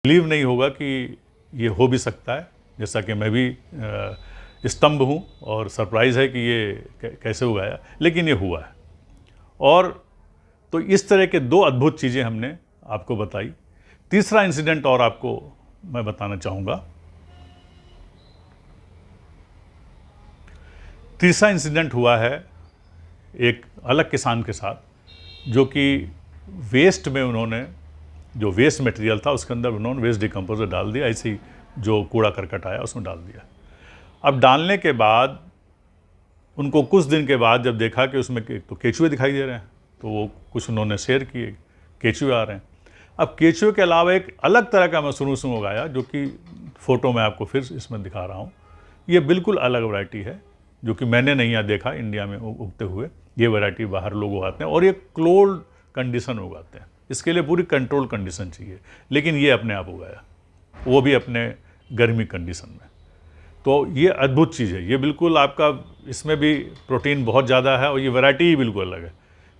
Believe नहीं होगा कि ये हो भी सकता है, जैसा कि मैं भी स्तंभ हूँ और सरप्राइज़ है कि ये कैसे उगाया, लेकिन ये हुआ है। और तो इस तरह के 2 अद्भुत चीज़ें हमने आपको बताई। तीसरा इंसिडेंट और आपको मैं बताना चाहूँगा। तीसरा इंसिडेंट हुआ है एक अलग किसान के साथ, जो कि वेस्ट में उन्होंने जो वेस्ट मटेरियल था उसके अंदर उन्होंने वेस्ट डिकम्पोजर डाल दिया, ऐसे ही जो कूड़ा करकट आया उसमें डाल दिया। अब डालने के बाद उनको कुछ दिन के बाद जब देखा कि उसमें तो केचुए दिखाई दे रहे हैं, तो वो कुछ उन्होंने शेयर किए, केचुए आ रहे हैं। अब केचुए के अलावा एक अलग तरह का मशरूम उगाया, जो कि फ़ोटो मैं आपको फिर इसमें दिखा रहा हूँ। ये बिल्कुल अलग वैरायटी है, जो कि मैंने नहीं यहाँ देखा इंडिया में उगते हुए। ये वैरायटी बाहर लोग उगाते हैं और ये क्लोल्ड कंडीशन में उगाते हैं। इसके लिए पूरी कंट्रोल कंडीशन चाहिए, लेकिन ये अपने आप उगाया, वो भी अपने गर्मी कंडीशन में। तो ये अद्भुत चीज़ है, ये बिल्कुल आपका इसमें भी प्रोटीन बहुत ज़्यादा है और ये वैरायटी ही बिल्कुल अलग है।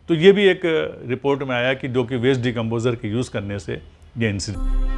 तो ये भी एक रिपोर्ट में आया कि जो कि वेस्ट डिकम्पोजर के यूज़ करने से ये इंसिडेंट।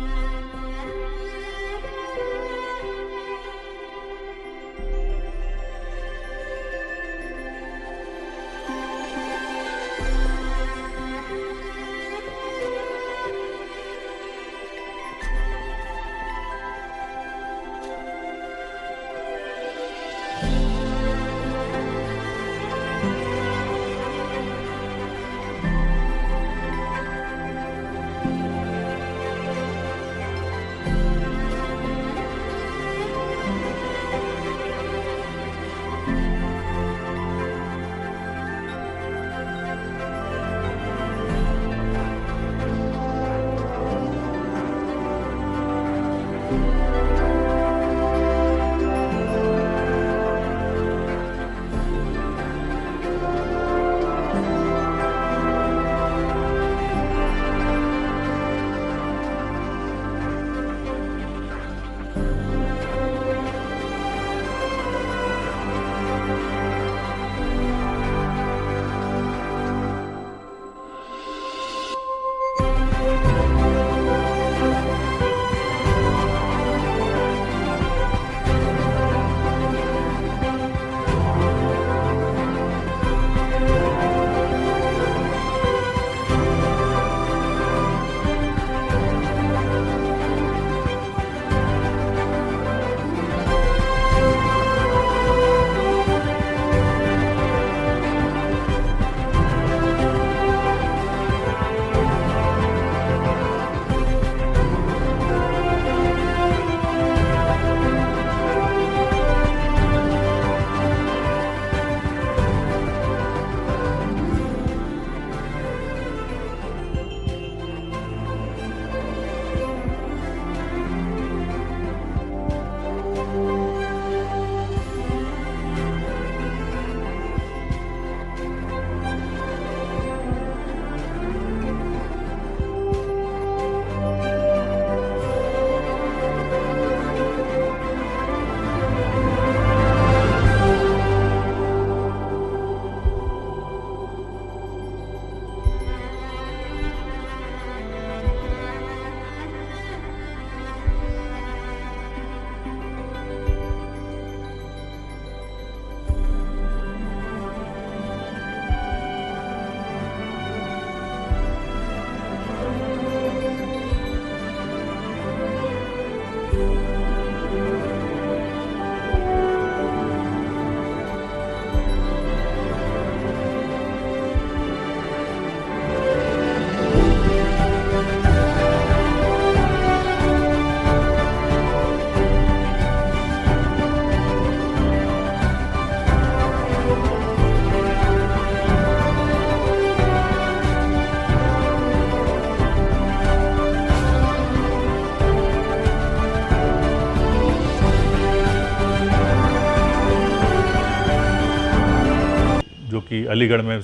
कि अलीगढ़ में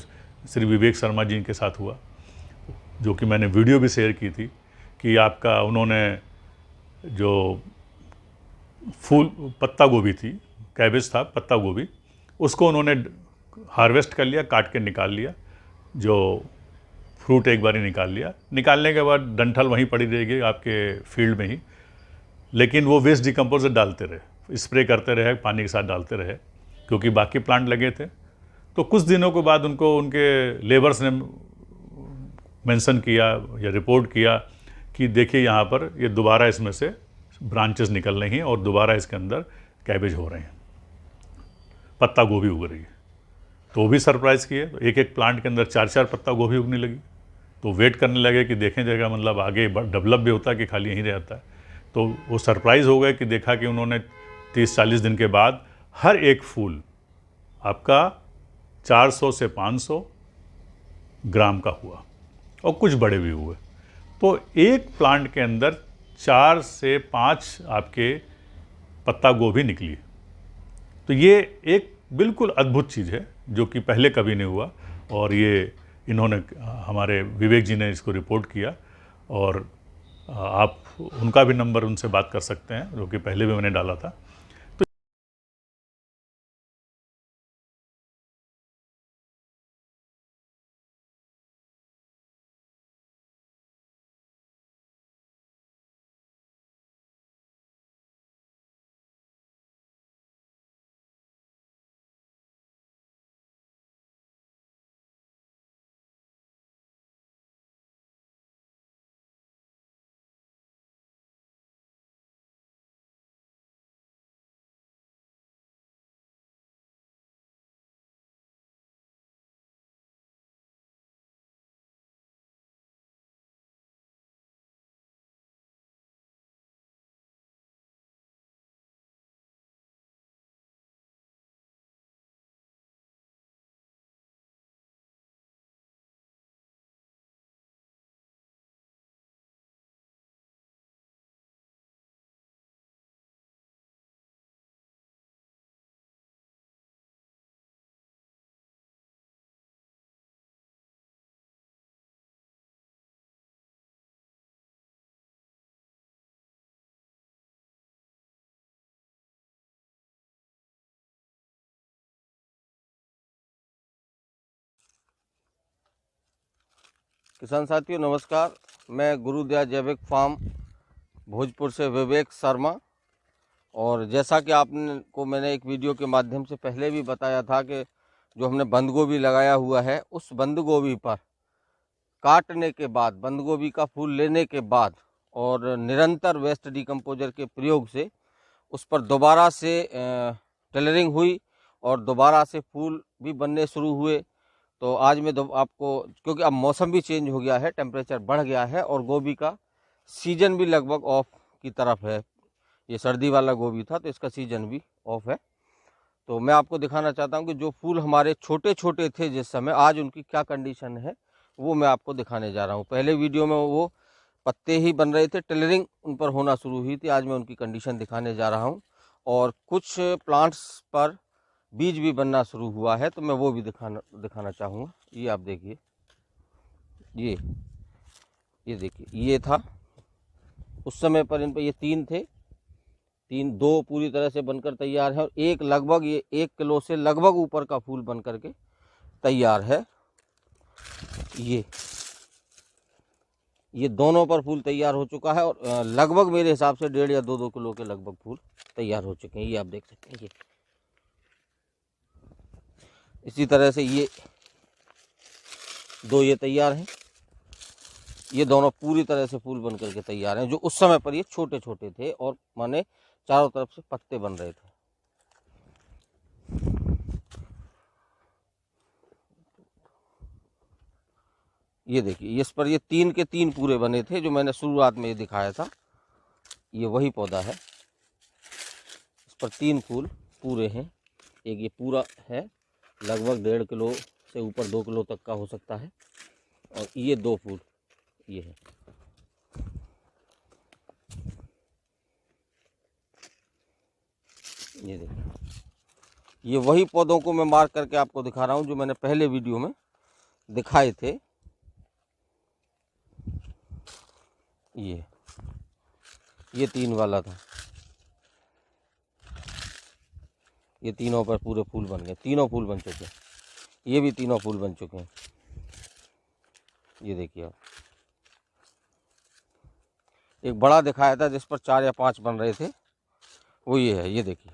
श्री विवेक शर्मा जी के साथ हुआ, जो कि मैंने वीडियो भी शेयर की थी कि आपका उन्होंने जो फूल पत्ता गोभी थी, कैबेज था, पत्ता गोभी, उसको उन्होंने हार्वेस्ट कर लिया, काट के निकाल लिया, जो फ्रूट एक बार ही निकाल लिया, निकालने के बाद डंठल वहीं पड़ी रहेगी आपके फील्ड में ही, लेकिन वो वेस्ट डिकम्पोजर डालते रहे, स्प्रे करते रहे, पानी के साथ डालते रहे, क्योंकि बाकी प्लांट लगे थे। तो कुछ दिनों के बाद उनको उनके लेबर्स ने मेंशन किया या रिपोर्ट किया कि देखिए यहाँ पर ये दोबारा इसमें से ब्रांचेस निकल रही हैं और दोबारा इसके अंदर कैबेज हो रहे हैं, पत्ता गोभी उग रही है। तो वो भी सरप्राइज़ किए, तो एक एक प्लांट के अंदर 4-4 पत्ता गोभी उगने लगी। तो वेट करने लगे कि देखें जगह मतलब आगे डेवलप भी होता है कि खाली यहीं रहता है। तो वो सरप्राइज़ हो गए कि देखा कि उन्होंने 30-40 दिन के बाद हर एक फूल आपका 400 से 500 ग्राम का हुआ और कुछ बड़े भी हुए। तो एक प्लांट के अंदर 4 से 5 आपके पत्ता गोभी निकली। तो ये एक बिल्कुल अद्भुत चीज़ है जो कि पहले कभी नहीं हुआ, और ये इन्होंने हमारे विवेक जी ने इसको रिपोर्ट किया, और आप उनका भी नंबर उनसे बात कर सकते हैं, जो कि पहले भी मैंने डाला था। किसान साथियों नमस्कार, मैं गुरुदया जैविक फार्म भोजपुर से विवेक शर्मा। और जैसा कि आपने को मैंने एक वीडियो के माध्यम से पहले भी बताया था कि जो हमने बंद गोभी लगाया हुआ है, उस बंद गोभी पर काटने के बाद, बंद गोभी का फूल लेने के बाद और निरंतर वेस्ट डिकम्पोजर के प्रयोग से उस पर दोबारा से टेलरिंग हुई और दोबारा से फूल भी बनने शुरू हुए। तो आज मैं आपको, क्योंकि अब मौसम भी चेंज हो गया है, टेम्परेचर बढ़ गया है और गोभी का सीजन भी लगभग ऑफ की तरफ है। ये सर्दी वाला गोभी था तो इसका सीजन भी ऑफ है। तो मैं आपको दिखाना चाहता हूँ कि जो फूल हमारे छोटे छोटे थे जिस समय, आज उनकी क्या कंडीशन है वो मैं आपको दिखाने जा रहा हूँ। पहले वीडियो में वो पत्ते ही बन रहे थे, टेलरिंग उन पर होना शुरू हुई थी। आज मैं उनकी कंडीशन दिखाने जा रहा हूँ और कुछ प्लांट्स पर बीज भी बनना शुरू हुआ है, तो मैं वो भी दिखाना चाहूँगा। ये आप देखिए, ये देखिए, ये था उस समय पर। इन पर ये 3 थे, 2 पूरी तरह से बनकर तैयार है और एक लगभग, ये 1 किलो से लगभग ऊपर का फूल बन करके तैयार है। ये दोनों पर फूल तैयार हो चुका है और लगभग मेरे हिसाब से 1.5 या 2 किलो के लगभग फूल तैयार हो चुके हैं। ये आप देख सकते हैं। इसी तरह से ये 2 ये तैयार हैं। ये दोनों पूरी तरह से फूल बन करके तैयार हैं, जो उस समय पर ये छोटे छोटे थे और माने चारों तरफ से पत्ते बन रहे थे। ये देखिए, इस पर ये 3 के 3 पूरे बने थे, जो मैंने शुरुआत में ये दिखाया था। ये वही पौधा है, इस पर 3 फूल पूरे हैं। एक ये पूरा है, लगभग 1.5 किलो से ऊपर 2 किलो तक का हो सकता है, और ये 2 फूल ये है। ये देखिए, ये वही पौधों को मैं मार्क करके आपको दिखा रहा हूँ जो मैंने पहले वीडियो में दिखाए थे। ये 3 वाला था, ये तीनों पर पूरे फूल बन गए, तीनों फूल बन चुके हैं। ये भी तीनों फूल बन चुके हैं। ये देखिए आप, एक बड़ा दिखाया था जिस पर 4 या 5 बन रहे थे, वो ये है। ये देखिए,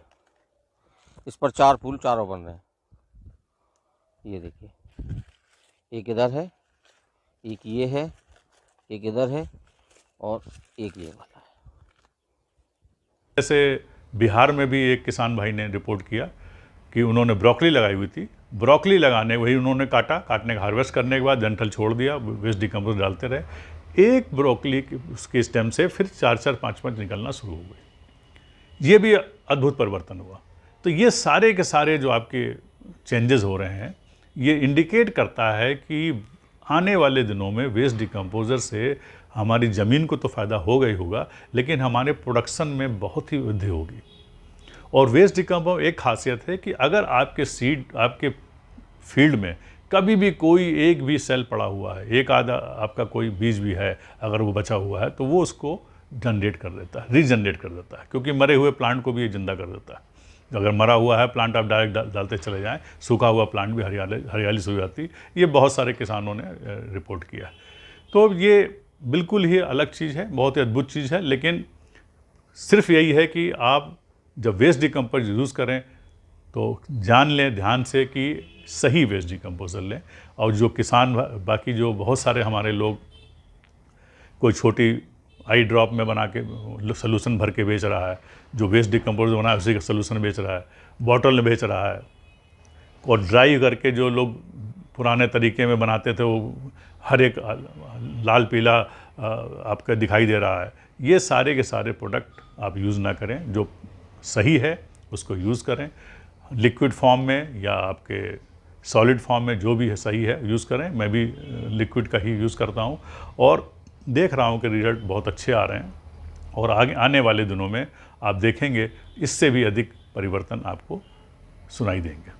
इस पर 4 फूल चारों बन रहे हैं। ये देखिए, एक इधर है, एक ये है, एक इधर है और एक ये वाला है। जैसे बिहार में भी एक किसान भाई ने रिपोर्ट किया कि उन्होंने ब्रोकली लगाई हुई थी, ब्रोकली लगाने वही उन्होंने काटने का हार्वेस्ट करने के बाद डंठल छोड़ दिया, वेस्ट डिकम्पोज डालते रहे, एक ब्रोकली उसके स्टेम से फिर 4-4, 5-5 निकलना शुरू हो गई। ये भी अद्भुत परिवर्तन हुआ। तो ये सारे के सारे जो आपके चेंजेस हो रहे हैं, ये इंडिकेट करता है कि आने वाले दिनों में वेस्ट डिकम्पोजर से हमारी ज़मीन को तो फ़ायदा होगा ही होगा, लेकिन हमारे प्रोडक्शन में बहुत ही वृद्धि होगी। और वेस्ट डिकम्पोज एक खासियत है कि अगर आपके आपके फील्ड में कभी भी कोई एक भी सेल पड़ा हुआ है, एक आधा आपका कोई बीज भी है, अगर वो बचा हुआ है, तो वो उसको जनरेट कर देता है, रीजनरेट कर देता है, क्योंकि मरे हुए प्लांट को भी ये जिंदा कर देता है। अगर मरा हुआ है प्लांट आप डायरेक्ट डालते चले जाएं, सूखा हुआ प्लांट भी हरियाली से हो जाती। ये बहुत सारे किसानों ने रिपोर्ट किया। तो ये बिल्कुल ही अलग चीज़ है, बहुत ही अद्भुत चीज़ है। लेकिन सिर्फ यही है कि आप जब वेस्ट डिकम्पोज यूज़ करें तो जान लें ध्यान से कि सही वेस्ट डिकम्पोजर लें। और जो किसान बाकी जो बहुत सारे हमारे लोग कोई छोटी आई ड्रॉप में बना के सलूशन भर के बेच रहा है, जो वेस्ट डिकम्पोजर बना है उसी का सलूशन बेच रहा है, बॉटल में बेच रहा है, और ड्राई करके जो लोग पुराने तरीके में बनाते थे वो हर एक लाल पीला आपका दिखाई दे रहा है। ये सारे के सारे प्रोडक्ट आप यूज़ ना करें, जो सही है उसको यूज़ करें। लिक्विड फॉर्म में या आपके सॉलिड फॉर्म में जो भी है सही है यूज़ करें। मैं भी लिक्विड का ही यूज़ करता हूँ और देख रहा हूँ कि रिजल्ट बहुत अच्छे आ रहे हैं। और आगे आने वाले दिनों में आप देखेंगे इससे भी अधिक परिवर्तन आपको सुनाई देंगे।